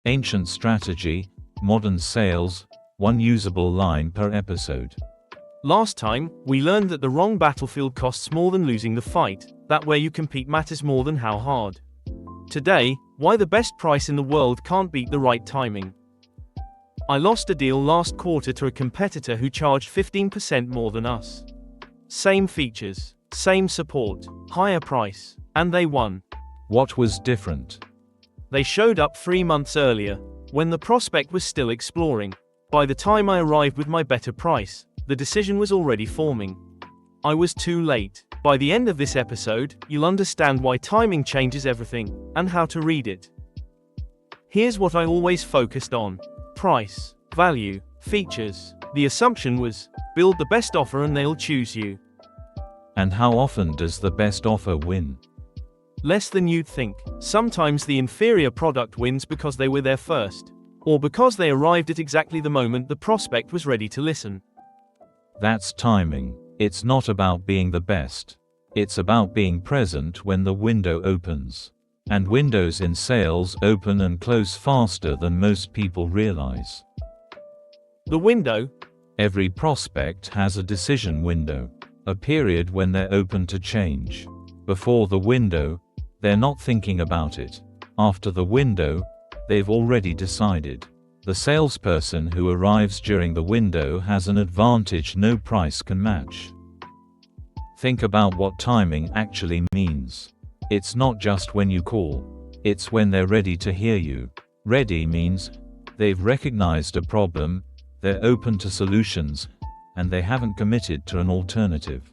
Ancient strategy, modern sales, one usable line per episode. Last time, we learned that the wrong battlefield costs more than losing the fight, that where you compete matters more than how hard. Today, why the best price in the world can't beat the right timing. I lost a deal last quarter to a competitor who charged 15% more than us. Same features, same support, higher price, and they won. What was different? They showed up 3 months earlier, when the prospect was still exploring. By the time I arrived with my better price, the decision was already forming. I was too late. By the end of this episode, you'll understand why timing changes everything, and how to read it. Here's what I always focused on: price, value, features. The assumption was, build the best offer and they'll choose you. And how often does the best offer win? Less than you'd think. Sometimes the inferior product wins because they were there first, or because they arrived at exactly the moment the prospect was ready to listen. That's timing. It's not about being the best. It's about being present when the window opens. And windows in sales open and close faster than most people realize. The window? Every prospect has a decision window, a period when they're open to change. Before the window, they're not thinking about it. After the window, they've already decided. The salesperson who arrives during the window has an advantage no price can match. Think about what timing actually means. It's not just when you call. It's when they're ready to hear you. Ready means they've recognized a problem, they're open to solutions, and they haven't committed to an alternative.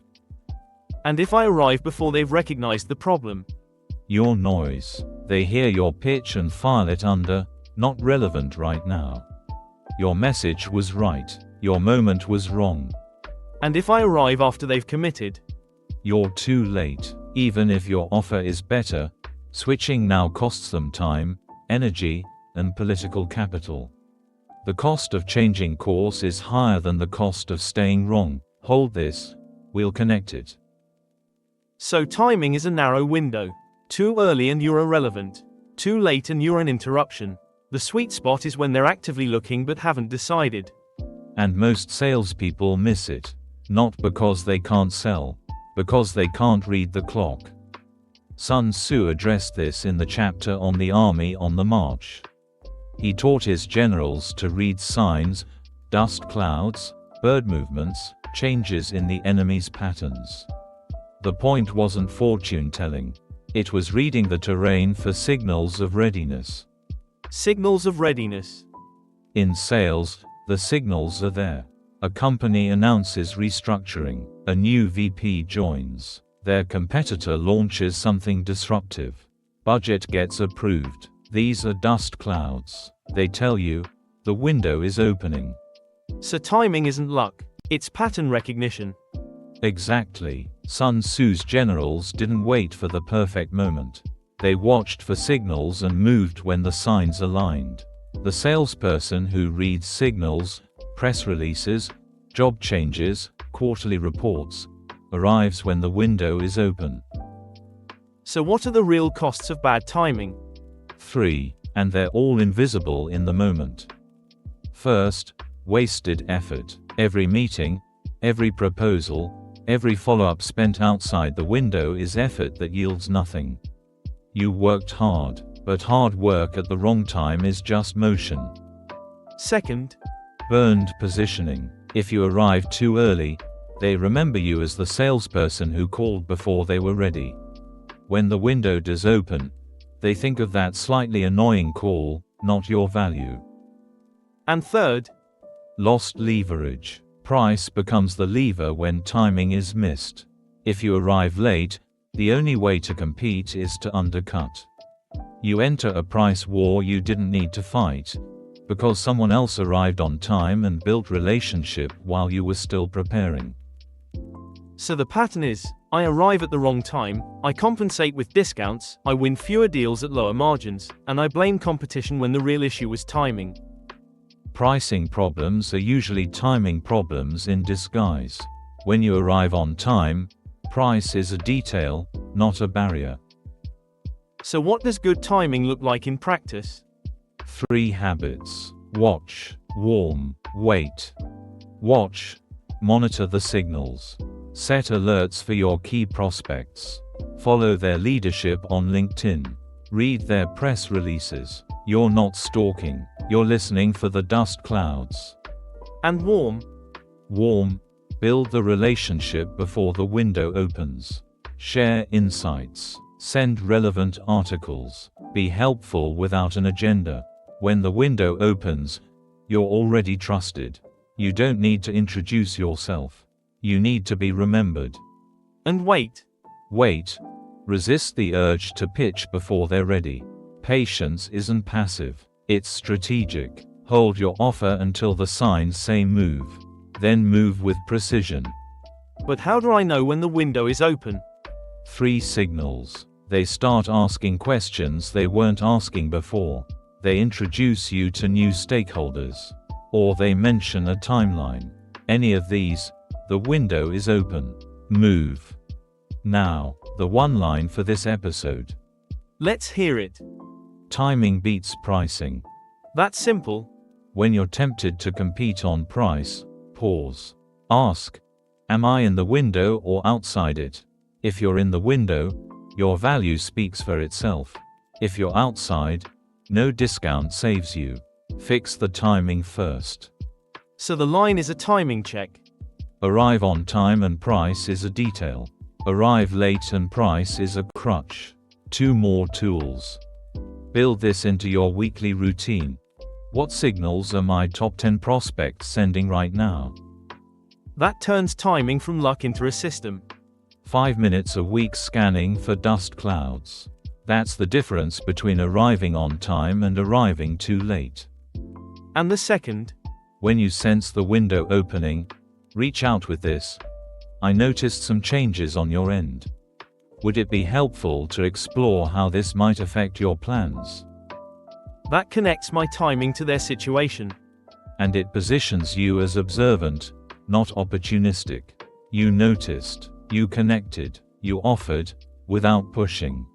And if I arrive before they've recognized the problem? Your noise. They hear your pitch and file it under, not relevant right now. Your message was right. Your moment was wrong. And if I arrive after they've committed? You're too late. Even if your offer is better, switching now costs them time, energy, and political capital. The cost of changing course is higher than the cost of staying wrong. Hold this. We'll connect it. So timing is a narrow window. Too early and you're irrelevant. Too late and you're an interruption. The sweet spot is when they're actively looking but haven't decided. And most salespeople miss it. Not because they can't sell, because they can't read the clock. Sun Tzu addressed this in the chapter on the army on the march. He taught his generals to read signs, dust clouds, bird movements, changes in the enemy's patterns. The point wasn't fortune-telling. It was reading the terrain for signals of readiness. Signals of readiness. In sales, the signals are there. A company announces restructuring, a new VP joins, their competitor launches something disruptive. Budget gets approved. These are dust clouds. They tell you, the window is opening. So timing isn't luck, it's pattern recognition. Exactly. Sun Tzu's generals didn't wait for the perfect moment. They watched for signals and moved when the signs aligned. The salesperson who reads signals, press releases, job changes, quarterly reports, arrives when the window is open. So what are the real costs of bad timing? 3, and they're all invisible in the moment. First, wasted effort. Every meeting, every proposal, every follow-up spent outside the window is effort that yields nothing. You worked hard, but hard work at the wrong time is just motion. Second, burned positioning. If you arrive too early, they remember you as the salesperson who called before they were ready. When the window does open, they think of that slightly annoying call, not your value. And third, lost leverage. Price becomes the lever when timing is missed. If you arrive late, the only way to compete is to undercut. You enter a price war you didn't need to fight, because someone else arrived on time and built relationship while you were still preparing. So the pattern is, I arrive at the wrong time, I compensate with discounts, I win fewer deals at lower margins, and I blame competition when the real issue was timing. Pricing problems are usually timing problems in disguise. When you arrive on time, price is a detail, not a barrier. So what does good timing look like in practice? 3 habits. Watch, warm, wait. Watch, monitor the signals. Set alerts for your key prospects. Follow their leadership on LinkedIn. Read their press releases. You're not stalking, you're listening for the dust clouds. And warm. Warm, build the relationship before the window opens. Share insights. Send relevant articles. Be helpful without an agenda. When the window opens, you're already trusted. You don't need to introduce yourself. You need to be remembered. And wait. Wait. Resist the urge to pitch before they're ready. Patience isn't passive, it's strategic. Hold your offer until the signs say move. Then move with precision. But how do I know when the window is open? 3 signals. They start asking questions they weren't asking before. They introduce you to new stakeholders. Or they mention a timeline. Any of these, the window is open. Move. Now, the one line for this episode. Let's hear it. Timing beats pricing. That's simple. When you're tempted to compete on price, pause. Ask, am I in the window or outside it? If you're in the window, your value speaks for itself. If you're outside, no discount saves you. Fix the timing first. So the line is a timing check. Arrive on time and price is a detail. Arrive late and price is a crutch. 2 more tools. Build this into your weekly routine. What signals are my top 10 prospects sending right now? That turns timing from luck into a system. 5 minutes a week scanning for dust clouds. That's the difference between arriving on time and arriving too late. And the second? When you sense the window opening, reach out with this. I noticed some changes on your end. Would it be helpful to explore how this might affect your plans? That connects my timing to their situation. And it positions you as observant, not opportunistic. You noticed, you connected, you offered, without pushing.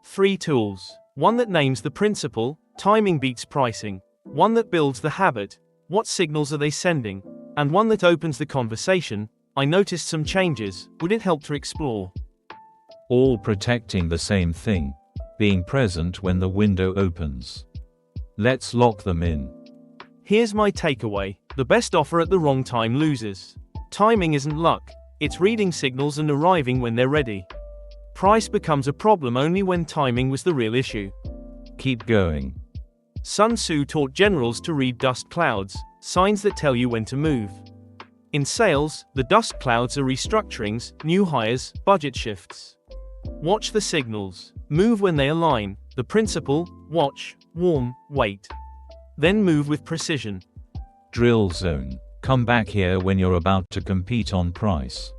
3 tools. One that names the principle, timing beats pricing. One that builds the habit, what signals are they sending? And one that opens the conversation, I noticed some changes, would it help to explore? All protecting the same thing, being present when the window opens. Let's lock them in. Here's my takeaway. The best offer at the wrong time loses. Timing isn't luck, it's reading signals and arriving when they're ready. Price becomes a problem only when timing was the real issue. Keep going. Sun Tzu taught generals to read dust clouds, signs that tell you when to move. In sales, the dust clouds are restructurings, new hires, budget shifts. Watch the signals. Move when they align. The principle, watch, warm, wait. Then move with precision. Drill zone. Come back here when you're about to compete on price.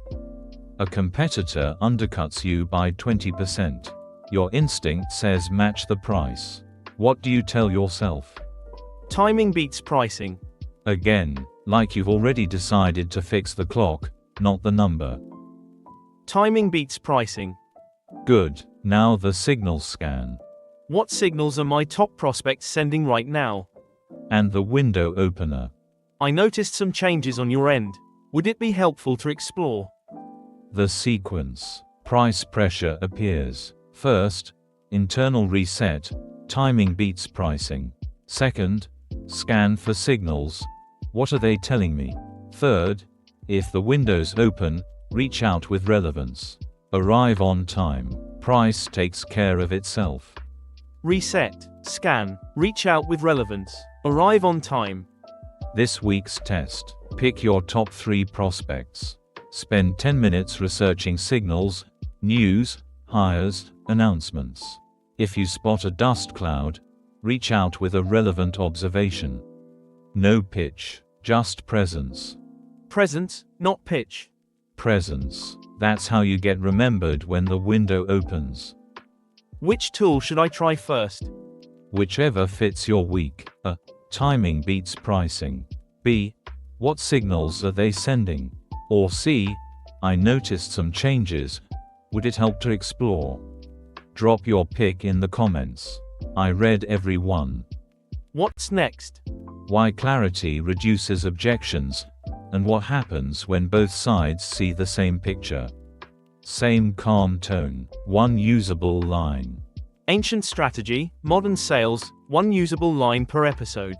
A competitor undercuts you by 20%. Your instinct says match the price. What do you tell yourself? Timing beats pricing. Again, like you've already decided to fix the clock, not the number. Timing beats pricing. Good. Now the signal scan. What signals are my top prospects sending right now? And the window opener. I noticed some changes on your end. Would it be helpful to explore? The sequence. Price pressure appears. First, internal reset. Timing beats pricing. Second, scan for signals. What are they telling me? Third, if the window's open, reach out with relevance. Arrive on time. Price takes care of itself. Reset, scan, reach out with relevance. Arrive on time. This week's test. Pick your top 3 prospects. Spend 10 minutes researching signals, news, hires, announcements. If you spot a dust cloud, reach out with a relevant observation. No pitch, just presence. Presence, not pitch. Presence. That's how you get remembered when the window opens. Which tool should I try first? Whichever fits your week. A. Timing beats pricing. B. What signals are they sending? Or C. I noticed some changes. Would it help to explore? Drop your pick in the comments. I read every one. What's next? Why clarity reduces objections, and what happens when both sides see the same picture. Same calm tone, one usable line. Ancient strategy, modern sales, one usable line per episode.